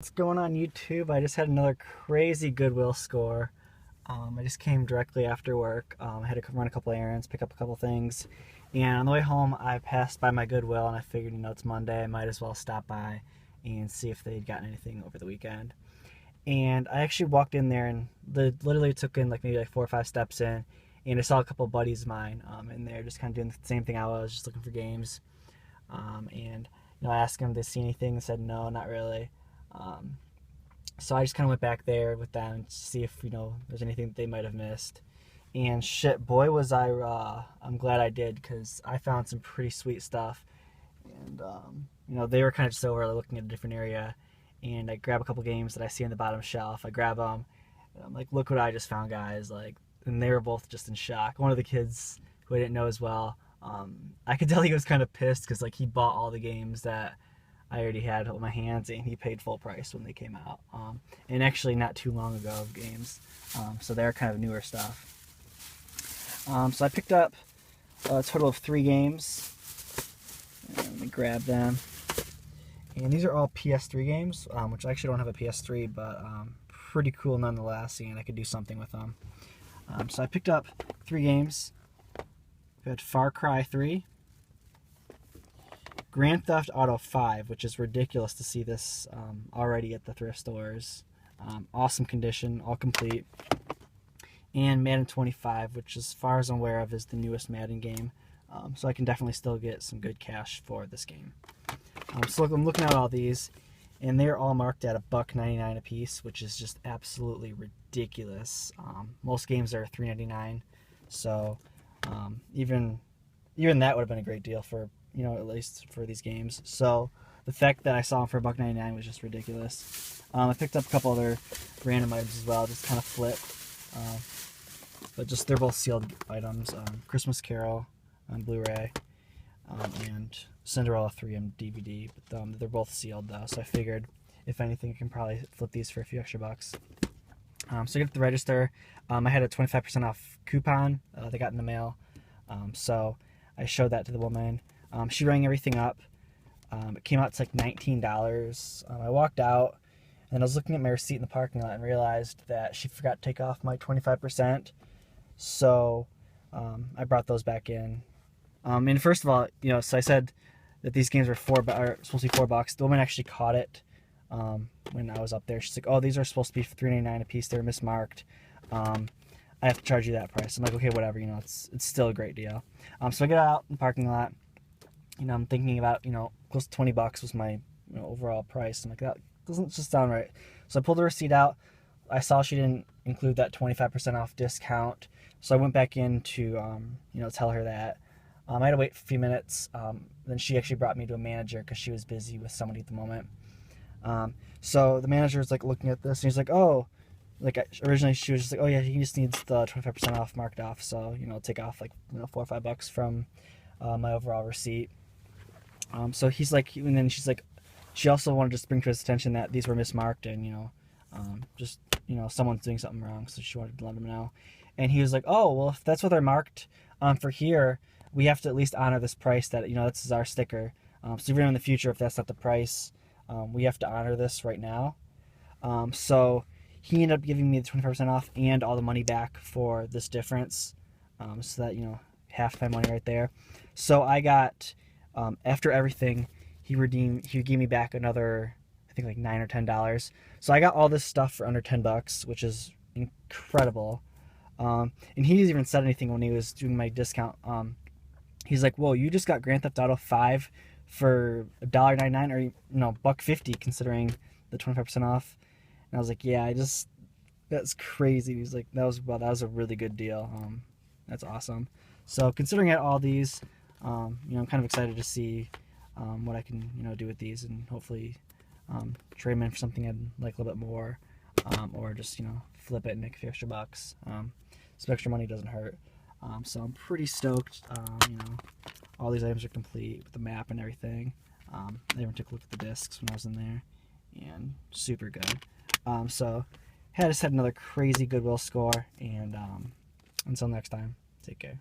What's going on YouTube? I just had another crazy Goodwill score. I just came directly after work. I had to run a couple errands, pick up a couple things, and on the way home I passed by my Goodwill and I figured, it's Monday, I might as well stop by and see if they'd gotten anything over the weekend. And I actually walked in there and literally took in maybe 4 or 5 steps in, and I saw a couple buddies of mine in there just kind of doing the same thing I was, just looking for games. And I asked them if they see anything. They said no, not really. So I just kind of went back there with them to see if there's anything that they might have missed. And shit, boy was I'm glad I did, because I found some pretty sweet stuff. And they were kind of just over looking at a different area, and I grab a couple games that I see on the bottom shelf. I grab them and I'm like, look what I just found, guys. And they were both just in shock. One of the kids, who I didn't know as well, I could tell he was kind of pissed because he bought all the games that I already had on my hands, and he paid full price when they came out. And actually not too long ago games. So they're kind of newer stuff. So I picked up a total of 3 games. And let me grab them. And these are all PS3 games, which I actually don't have a PS3, but pretty cool nonetheless, and I could do something with them. So I picked up 3 games. We had Far Cry 3, Grand Theft Auto 5, which is ridiculous to see this already at the thrift stores. Awesome condition, all complete. And Madden 25, which as far as I'm aware of is the newest Madden game. So I can definitely still get some good cash for this game. So I'm looking at all these, and they're all marked at $1.99 a piece, which is just absolutely ridiculous. Most games are $3.99, so even that would have been a great deal for at least for these games. So the fact that I saw them for $1.99 was just ridiculous. I picked up a couple other random items as well, just kind of flip. But just they're both sealed items. Christmas Carol on Blu-ray, and Cinderella 3 on DVD. But they're both sealed though, so I figured if anything, I can probably flip these for a few extra bucks. So I get at the register. I had a 25% off coupon they got in the mail. So I showed that to the woman. She rang everything up. It came out to $19. I walked out, and I was looking at my receipt in the parking lot and realized that she forgot to take off my 25%. So I brought those back in. And first of all, so I said that these games were supposed to be $4. The woman actually caught it when I was up there. She's like, "Oh, these are supposed to be $3.99 a piece. They're mismarked. I have to charge you that price." I'm like, "Okay, whatever. It's still a great deal." So I get out in the parking lot. I'm thinking about, close to $20 was my overall price. I'm like, that doesn't just sound right. So I pulled the receipt out. I saw she didn't include that 25% off discount. So I went back in to, tell her that. I had to wait for a few minutes. Then she actually brought me to a manager because she was busy with somebody at the moment. So the manager was looking at this, and he's like, "Oh," originally she was just like, "Oh yeah, he just needs the 25% off marked off. So, take off $4 or $5 from my overall receipt." So he's like, and then she's like, she also wanted to just bring to his attention that these were mismarked, and someone's doing something wrong, so she wanted to let him know. And he was like, "Oh, well, if that's what they're marked for here, we have to at least honor this price that this is our sticker. So even in the future, if that's not the price, we have to honor this right now." So he ended up giving me the 25% off and all the money back for this difference. So that half my money right there. So I got. After everything, he gave me back another, I think $9 or $10. So I got all this stuff for under $10, which is incredible. And he didn't even said anything when he was doing my discount. He's like, "Whoa, you just got Grand Theft Auto 5 for $1.99 or $1.50 considering the 25% off." And I was like, "Yeah, that's crazy." He's like, that was a really good deal. That's awesome. So considering all these, I'm kind of excited to see what I can do with these, and hopefully trade them in for something I'd like a little bit more, or just flip it and make a few extra bucks. Some extra money doesn't hurt. So I'm pretty stoked. All these items are complete with the map and everything. I even took a look at the discs when I was in there, and super good. So I just had another crazy Goodwill score, and until next time, take care.